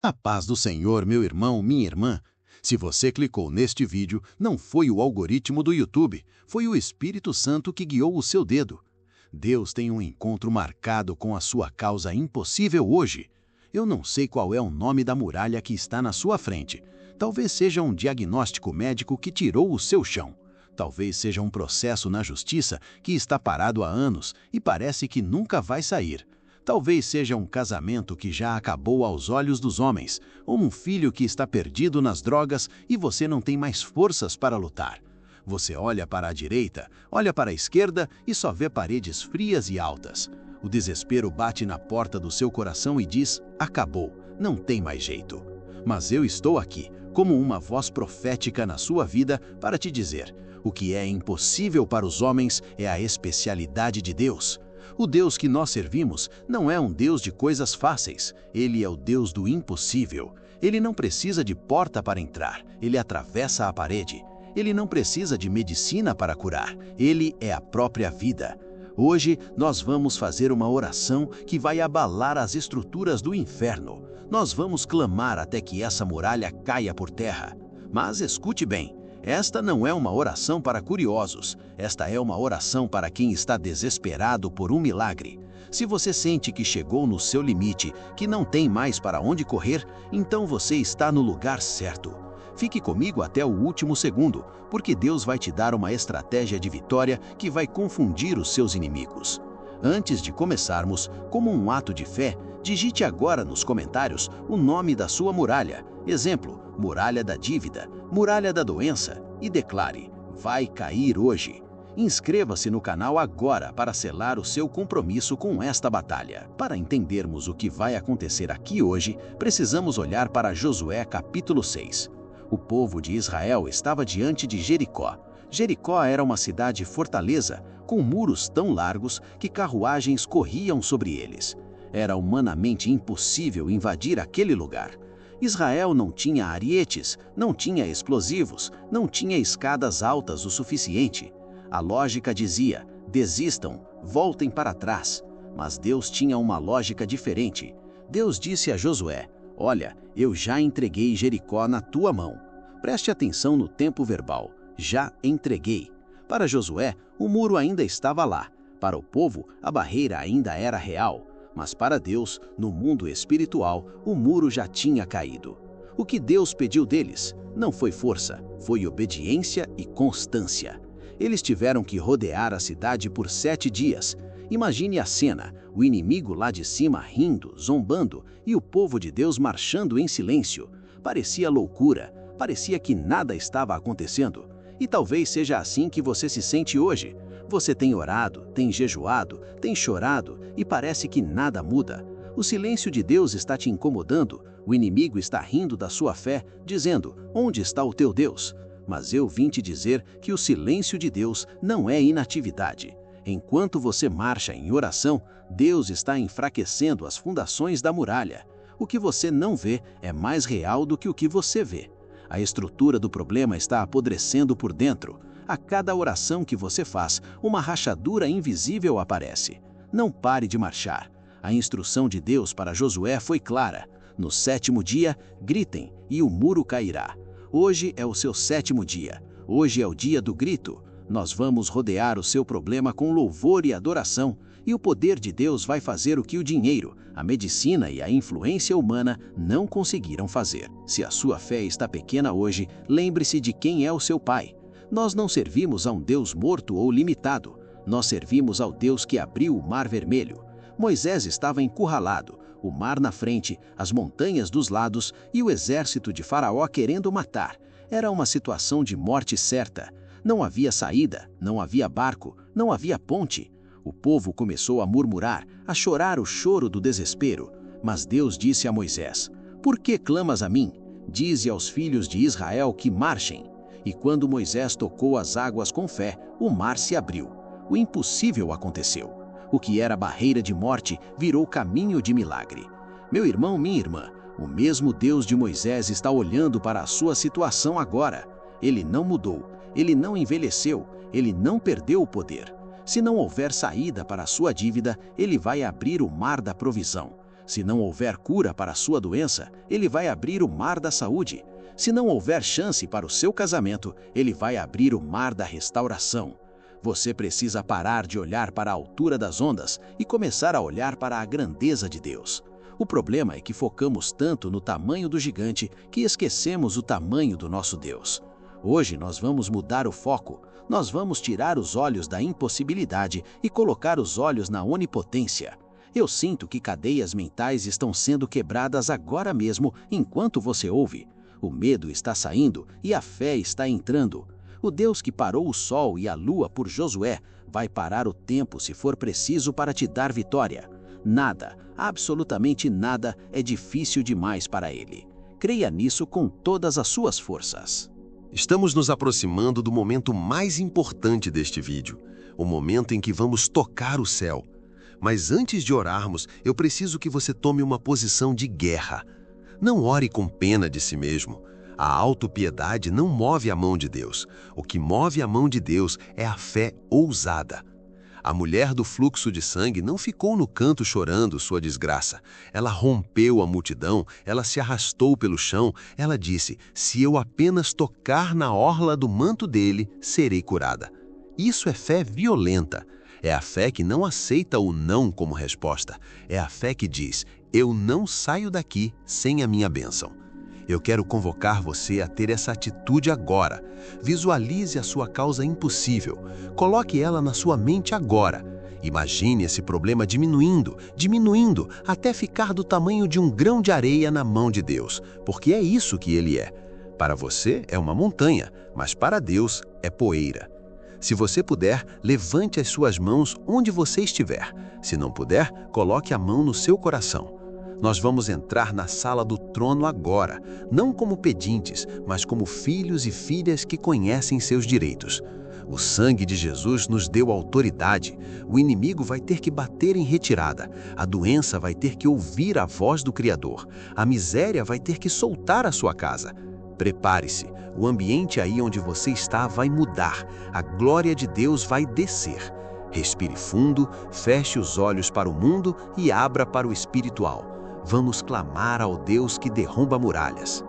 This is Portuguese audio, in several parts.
A paz do Senhor, meu irmão, minha irmã. Se você clicou neste vídeo, não foi o algoritmo do YouTube, foi o Espírito Santo que guiou o seu dedo. Deus tem um encontro marcado com a sua causa impossível hoje. Eu não sei qual é o nome da muralha que está na sua frente. Talvez seja um diagnóstico médico que tirou o seu chão. Talvez seja um processo na justiça que está parado há anos e parece que nunca vai sair. Talvez seja um casamento que já acabou aos olhos dos homens, ou um filho que está perdido nas drogas e você não tem mais forças para lutar. Você olha para a direita, olha para a esquerda e só vê paredes frias e altas. O desespero bate na porta do seu coração e diz: acabou, não tem mais jeito. Mas eu estou aqui, como uma voz profética na sua vida, para te dizer: o que é impossível para os homens é a especialidade de Deus. O Deus que nós servimos não é um Deus de coisas fáceis, ele é o Deus do impossível. Ele não precisa de porta para entrar, ele atravessa a parede. Ele não precisa de medicina para curar, ele é a própria vida. Hoje nós vamos fazer uma oração que vai abalar as estruturas do inferno. Nós vamos clamar até que essa muralha caia por terra. Mas escute bem. Esta não é uma oração para curiosos, esta é uma oração para quem está desesperado por um milagre. Se você sente que chegou no seu limite, que não tem mais para onde correr, então você está no lugar certo. Fique comigo até o último segundo, porque Deus vai te dar uma estratégia de vitória que vai confundir os seus inimigos. Antes de começarmos, como um ato de fé, digite agora nos comentários o nome da sua muralha. Exemplo, muralha da dívida, muralha da doença, e declare: vai cair hoje. Inscreva-se no canal agora para selar o seu compromisso com esta batalha. Para entendermos o que vai acontecer aqui hoje, precisamos olhar para Josué capítulo 6. O povo de Israel estava diante de Jericó. Jericó era uma cidade fortaleza, com muros tão largos que carruagens corriam sobre eles. Era humanamente impossível invadir aquele lugar. Israel não tinha arietes, não tinha explosivos, não tinha escadas altas o suficiente. A lógica dizia: desistam, voltem para trás. Mas Deus tinha uma lógica diferente. Deus disse a Josué: olha, eu já entreguei Jericó na tua mão. Preste atenção no tempo verbal. Já entreguei. Para Josué, o muro ainda estava lá. Para o povo, a barreira ainda era real. Mas para Deus, no mundo espiritual, o muro já tinha caído. O que Deus pediu deles não foi força, foi obediência e constância. Eles tiveram que rodear a cidade por 7 dias. Imagine a cena, o inimigo lá de cima rindo, zombando, e o povo de Deus marchando em silêncio. Parecia loucura, parecia que nada estava acontecendo. E talvez seja assim que você se sente hoje. Você tem orado, tem jejuado, tem chorado e parece que nada muda. O silêncio de Deus está te incomodando, o inimigo está rindo da sua fé, dizendo: onde está o teu Deus? Mas eu vim te dizer que o silêncio de Deus não é inatividade. Enquanto você marcha em oração, Deus está enfraquecendo as fundações da muralha. O que você não vê é mais real do que o que você vê. A estrutura do problema está apodrecendo por dentro. A cada oração que você faz, uma rachadura invisível aparece. Não pare de marchar. A instrução de Deus para Josué foi clara. No 7º dia, gritem e o muro cairá. Hoje é o seu 7º dia. Hoje é o dia do grito. Nós vamos rodear o seu problema com louvor e adoração, e o poder de Deus vai fazer o que o dinheiro, a medicina e a influência humana não conseguiram fazer. Se a sua fé está pequena hoje, lembre-se de quem é o seu Pai. Nós não servimos a um Deus morto ou limitado. Nós servimos ao Deus que abriu o Mar Vermelho. Moisés estava encurralado, o mar na frente, as montanhas dos lados e o exército de Faraó querendo matar. Era uma situação de morte certa. Não havia saída, não havia barco, não havia ponte. O povo começou a murmurar, a chorar o choro do desespero. Mas Deus disse a Moisés: por que clamas a mim? Dize aos filhos de Israel que marchem. E quando Moisés tocou as águas com fé, o mar se abriu. O impossível aconteceu. O que era barreira de morte virou caminho de milagre. Meu irmão, minha irmã, o mesmo Deus de Moisés está olhando para a sua situação agora. Ele não mudou, ele não envelheceu, ele não perdeu o poder. Se não houver saída para a sua dívida, ele vai abrir o mar da provisão. Se não houver cura para a sua doença, Ele vai abrir o mar da saúde. Se não houver chance para o seu casamento, Ele vai abrir o mar da restauração. Você precisa parar de olhar para a altura das ondas e começar a olhar para a grandeza de Deus. O problema é que focamos tanto no tamanho do gigante que esquecemos o tamanho do nosso Deus. Hoje nós vamos mudar o foco. Nós vamos tirar os olhos da impossibilidade e colocar os olhos na onipotência. Eu sinto que cadeias mentais estão sendo quebradas agora mesmo enquanto você ouve. O medo está saindo e a fé está entrando. O Deus que parou o sol e a lua por Josué vai parar o tempo se for preciso para te dar vitória. Nada, absolutamente nada, é difícil demais para Ele. Creia nisso com todas as suas forças. Estamos nos aproximando do momento mais importante deste vídeo, o momento em que vamos tocar o céu. Mas antes de orarmos, eu preciso que você tome uma posição de guerra. Não ore com pena de si mesmo. A autopiedade não move a mão de Deus. O que move a mão de Deus é a fé ousada. A mulher do fluxo de sangue não ficou no canto chorando sua desgraça. Ela rompeu a multidão, ela se arrastou pelo chão, ela disse: se eu apenas tocar na orla do manto dele, serei curada. Isso é fé violenta. É a fé que não aceita o não como resposta. É a fé que diz: eu não saio daqui sem a minha bênção. Eu quero convocar você a ter essa atitude agora. Visualize a sua causa impossível. Coloque ela na sua mente agora. Imagine esse problema diminuindo, até ficar do tamanho de um grão de areia na mão de Deus, porque é isso que ele é. Para você é uma montanha, mas para Deus é poeira. Se você puder, levante as suas mãos onde você estiver. Se não puder, coloque a mão no seu coração. Nós vamos entrar na sala do trono agora, não como pedintes, mas como filhos e filhas que conhecem seus direitos. O sangue de Jesus nos deu autoridade. O inimigo vai ter que bater em retirada. A doença vai ter que ouvir a voz do Criador. A miséria vai ter que soltar a sua casa. Prepare-se. O ambiente aí onde você está vai mudar. A glória de Deus vai descer. Respire fundo, feche os olhos para o mundo e abra para o espiritual. Vamos clamar ao Deus que derruba muralhas.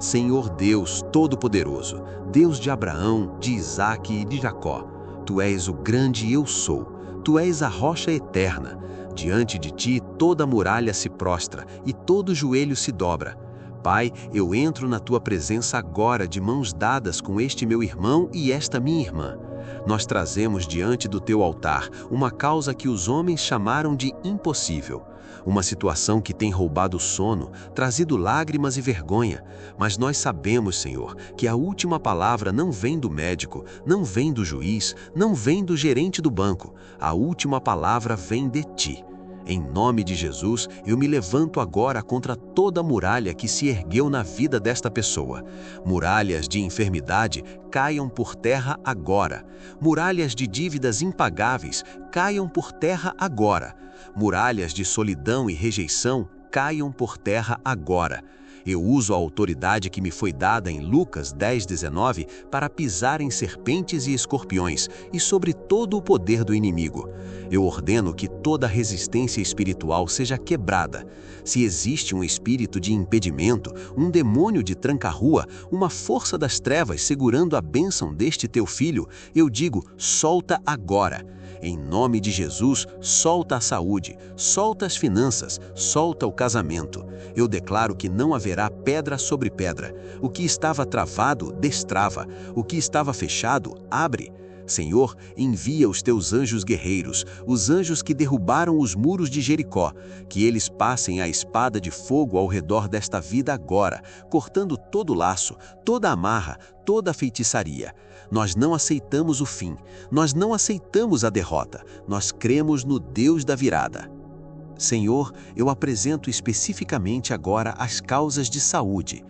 Senhor Deus Todo-Poderoso, Deus de Abraão, de Isaque e de Jacó, Tu és o grande eu sou, Tu és a rocha eterna. Diante de Ti toda muralha se prostra e todo joelho se dobra. Pai, eu entro na Tua presença agora de mãos dadas com este meu irmão e esta minha irmã. Nós trazemos diante do Teu altar uma causa que os homens chamaram de impossível. Uma situação que tem roubado o sono, trazido lágrimas e vergonha. Mas nós sabemos, Senhor, que a última palavra não vem do médico, não vem do juiz, não vem do gerente do banco. A última palavra vem de Ti. Em nome de Jesus, eu me levanto agora contra toda muralha que se ergueu na vida desta pessoa. Muralhas de enfermidade caiam por terra agora. Muralhas de dívidas impagáveis caiam por terra agora. Muralhas de solidão e rejeição caiam por terra agora. Eu uso a autoridade que me foi dada em Lucas 10:19 para pisar em serpentes e escorpiões e sobre todo o poder do inimigo. Eu ordeno que toda resistência espiritual seja quebrada. Se existe um espírito de impedimento, um demônio de tranca-rua, uma força das trevas segurando a bênção deste teu filho, eu digo, solta agora. Em nome de Jesus, solta a saúde, solta as finanças, solta o casamento. Eu declaro que não haverá pedra sobre pedra. O que estava travado, destrava. O que estava fechado, abre. Senhor, envia os teus anjos guerreiros, os anjos que derrubaram os muros de Jericó, que eles passem a espada de fogo ao redor desta vida agora, cortando todo laço, toda amarra, toda feitiçaria. Nós não aceitamos o fim, nós não aceitamos a derrota, nós cremos no Deus da virada. Senhor, eu apresento especificamente agora as causas de saúde.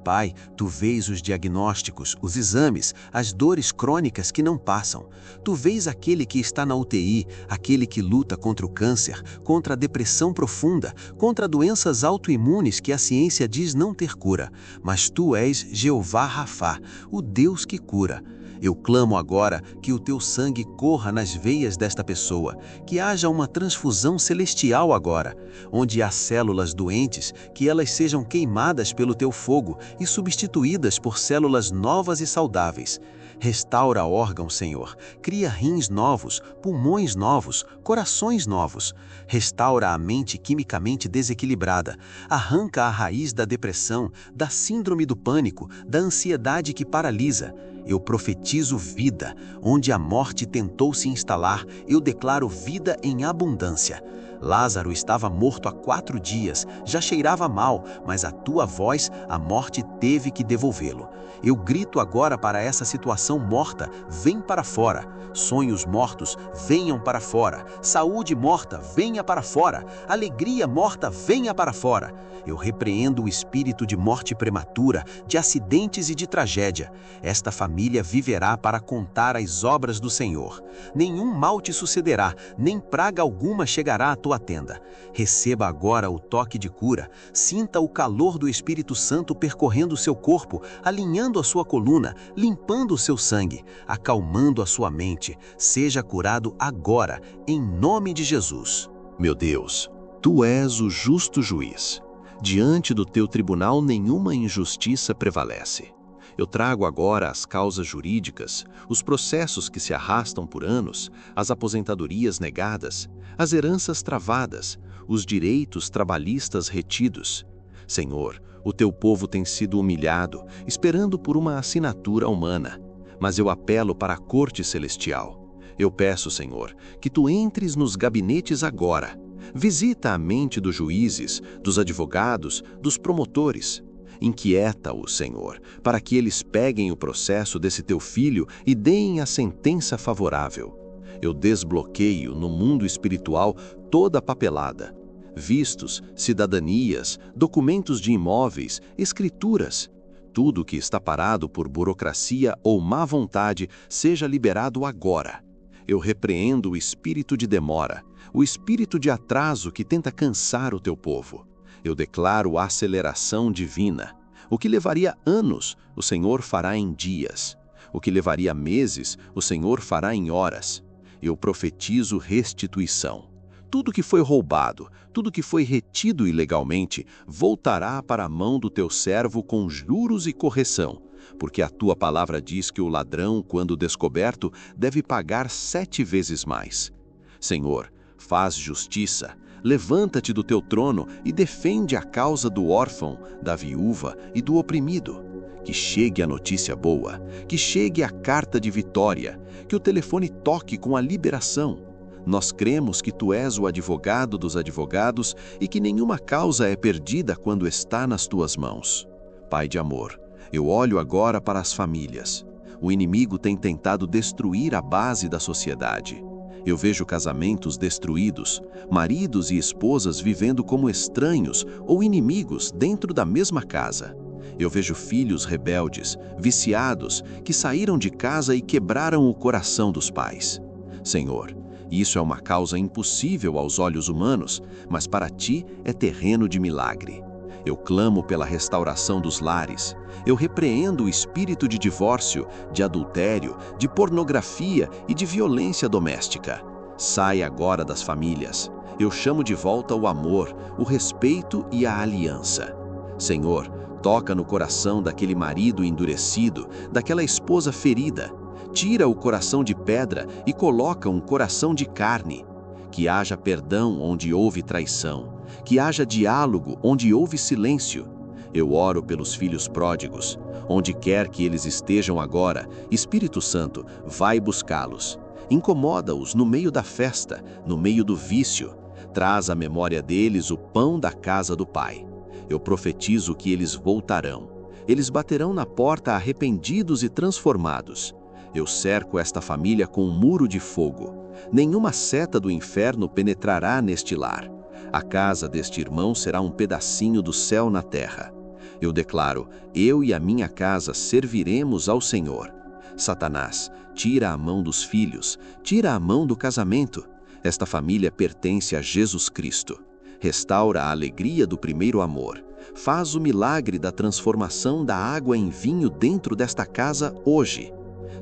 Pai, Tu vês os diagnósticos, os exames, as dores crônicas que não passam. Tu vês aquele que está na UTI, aquele que luta contra o câncer, contra a depressão profunda, contra doenças autoimunes que a ciência diz não ter cura. Mas Tu és Jeová Rafá, o Deus que cura. Eu clamo agora que o teu sangue corra nas veias desta pessoa, que haja uma transfusão celestial agora, onde há células doentes, que elas sejam queimadas pelo teu fogo e substituídas por células novas e saudáveis. Restaura órgãos, Senhor. Cria rins novos, pulmões novos, corações novos. Restaura a mente quimicamente desequilibrada. Arranca a raiz da depressão, da síndrome do pânico, da ansiedade que paralisa. Eu profetizo vida. Onde a morte tentou se instalar, eu declaro vida em abundância. Lázaro estava morto há 4 dias, já cheirava mal, mas a tua voz, a morte teve que devolvê-lo. Eu grito agora para essa situação morta, vem para fora. Sonhos mortos, venham para fora. Saúde morta, venha para fora. Alegria morta, venha para fora. Eu repreendo o espírito de morte prematura, de acidentes e de tragédia. Esta família viverá para contar as obras do Senhor. Nenhum mal te sucederá, nem praga alguma chegará à tua tenda. Receba agora o toque de cura. Sinta o calor do Espírito Santo percorrendo o seu corpo, alinhando a sua coluna, limpando o seu sangue, acalmando a sua mente. Seja curado agora, em nome de Jesus. Meu Deus, Tu és o justo juiz. Diante do Teu tribunal nenhuma injustiça prevalece. Eu trago agora as causas jurídicas, os processos que se arrastam por anos, as aposentadorias negadas, as heranças travadas, os direitos trabalhistas retidos. Senhor, o Teu povo tem sido humilhado, esperando por uma assinatura humana. Mas eu apelo para a corte celestial. Eu peço, Senhor, que Tu entres nos gabinetes agora. Visita a mente dos juízes, dos advogados, dos promotores. Inquieta-os, Senhor, para que eles peguem o processo desse Teu filho e deem a sentença favorável. Eu desbloqueio no mundo espiritual toda a papelada. Vistos, cidadanias, documentos de imóveis, escrituras. Tudo que está parado por burocracia ou má vontade seja liberado agora. Eu repreendo o espírito de demora, o espírito de atraso que tenta cansar o Teu povo. Eu declaro aceleração divina. O que levaria anos, o Senhor fará em dias. O que levaria meses, o Senhor fará em horas. Eu profetizo restituição. Tudo que foi roubado, tudo que foi retido ilegalmente, voltará para a mão do Teu servo com juros e correção, porque a Tua palavra diz que o ladrão, quando descoberto, deve pagar 7 vezes mais. Senhor, faz justiça, levanta-te do Teu trono e defende a causa do órfão, da viúva e do oprimido. Que chegue a notícia boa, que chegue a carta de vitória, que o telefone toque com a liberação. Nós cremos que Tu és o advogado dos advogados e que nenhuma causa é perdida quando está nas Tuas mãos. Pai de amor, eu olho agora para as famílias. O inimigo tem tentado destruir a base da sociedade. Eu vejo casamentos destruídos, maridos e esposas vivendo como estranhos ou inimigos dentro da mesma casa. Eu vejo filhos rebeldes, viciados, que saíram de casa e quebraram o coração dos pais. Senhor, isso é uma causa impossível aos olhos humanos, mas para Ti é terreno de milagre. Eu clamo pela restauração dos lares. Eu repreendo o espírito de divórcio, de adultério, de pornografia e de violência doméstica. Sai agora das famílias. Eu chamo de volta o amor, o respeito e a aliança. Senhor, toca no coração daquele marido endurecido, daquela esposa ferida. Tira o coração de pedra e coloca um coração de carne. Que haja perdão onde houve traição. Que haja diálogo onde houve silêncio. Eu oro pelos filhos pródigos. Onde quer que eles estejam agora, Espírito Santo, vai buscá-los. Incomoda-os no meio da festa, no meio do vício. Traz à memória deles o pão da casa do Pai. Eu profetizo que eles voltarão. Eles baterão na porta arrependidos e transformados. Eu cerco esta família com um muro de fogo. Nenhuma seta do inferno penetrará neste lar. A casa deste irmão será um pedacinho do céu na terra. Eu declaro, eu e a minha casa serviremos ao Senhor. Satanás, tira a mão dos filhos, tira a mão do casamento. Esta família pertence a Jesus Cristo. Restaura a alegria do primeiro amor. Faz o milagre da transformação da água em vinho dentro desta casa hoje.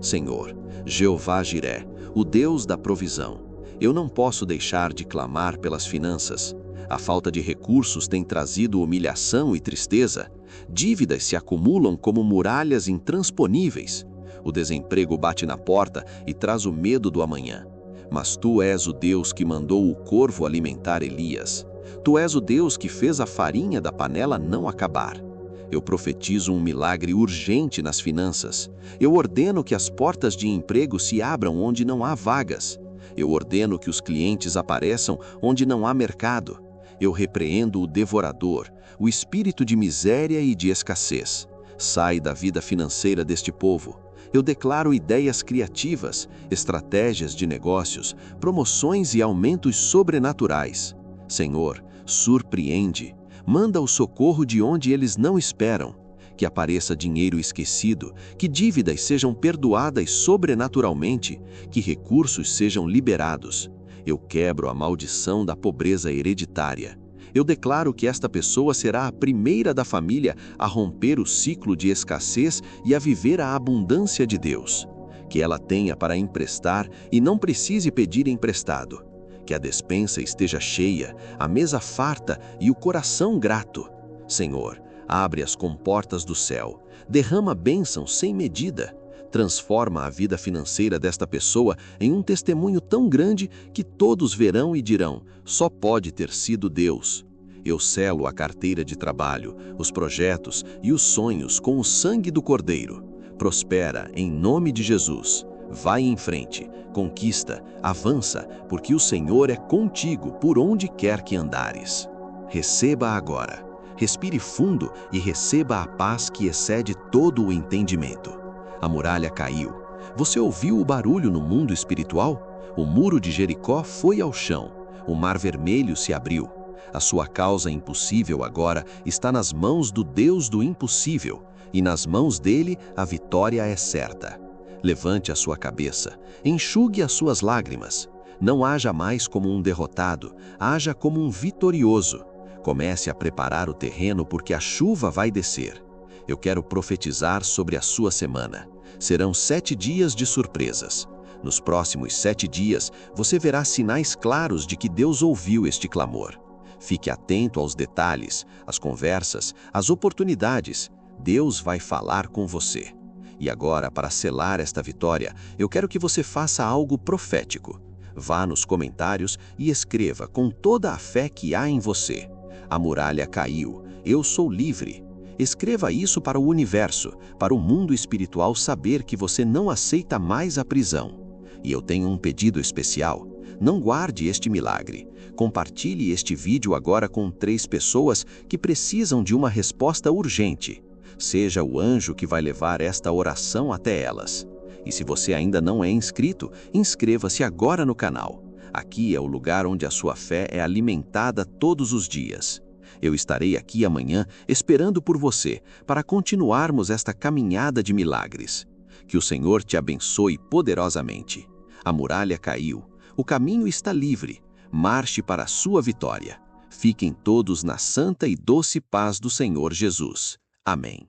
Senhor, Jeová Jiré, o Deus da provisão, eu não posso deixar de clamar pelas finanças. A falta de recursos tem trazido humilhação e tristeza. Dívidas se acumulam como muralhas intransponíveis. O desemprego bate na porta e traz o medo do amanhã. Mas tu és o Deus que mandou o corvo alimentar Elias. Tu és o Deus que fez a farinha da panela não acabar. Eu profetizo um milagre urgente nas finanças. Eu ordeno que as portas de emprego se abram onde não há vagas. Eu ordeno que os clientes apareçam onde não há mercado. Eu repreendo o devorador, o espírito de miséria e de escassez. Sai da vida financeira deste povo. Eu declaro ideias criativas, estratégias de negócios, promoções e aumentos sobrenaturais. Senhor, surpreende. Manda o socorro de onde eles não esperam. Que apareça dinheiro esquecido, que dívidas sejam perdoadas sobrenaturalmente, que recursos sejam liberados. Eu quebro a maldição da pobreza hereditária. Eu declaro que esta pessoa será a primeira da família a romper o ciclo de escassez e a viver a abundância de Deus. Que ela tenha para emprestar e não precise pedir emprestado. Que a despensa esteja cheia, a mesa farta e o coração grato. Senhor, abre as comportas do céu, derrama bênçãos sem medida, transforma a vida financeira desta pessoa em um testemunho tão grande que todos verão e dirão, só pode ter sido Deus. Eu selo a carteira de trabalho, os projetos e os sonhos com o sangue do Cordeiro. Prospera em nome de Jesus. Vai em frente, conquista, avança, porque o Senhor é contigo por onde quer que andares. Receba agora. Respire fundo e receba a paz que excede todo o entendimento. A muralha caiu. Você ouviu o barulho no mundo espiritual? O muro de Jericó foi ao chão. O mar vermelho se abriu. A sua causa impossível agora está nas mãos do Deus do impossível, e nas mãos dele a vitória é certa. Levante a sua cabeça, enxugue as suas lágrimas. Não haja mais como um derrotado, haja como um vitorioso. Comece a preparar o terreno porque a chuva vai descer. Eu quero profetizar sobre a sua semana. Serão 7 dias de surpresas. Nos próximos 7 dias, você verá sinais claros de que Deus ouviu este clamor. Fique atento aos detalhes, às conversas, às oportunidades. Deus vai falar com você. E agora, para selar esta vitória, eu quero que você faça algo profético. Vá nos comentários e escreva com toda a fé que há em você. A muralha caiu, eu sou livre. Escreva isso para o universo, para o mundo espiritual saber que você não aceita mais a prisão. E eu tenho um pedido especial. Não guarde este milagre. Compartilhe este vídeo agora com 3 pessoas que precisam de uma resposta urgente. Seja o anjo que vai levar esta oração até elas. E se você ainda não é inscrito, inscreva-se agora no canal. Aqui é o lugar onde a sua fé é alimentada todos os dias. Eu estarei aqui amanhã esperando por você para continuarmos esta caminhada de milagres. Que o Senhor te abençoe poderosamente. A muralha caiu, o caminho está livre. Marche para a sua vitória. Fiquem todos na santa e doce paz do Senhor Jesus. Amém.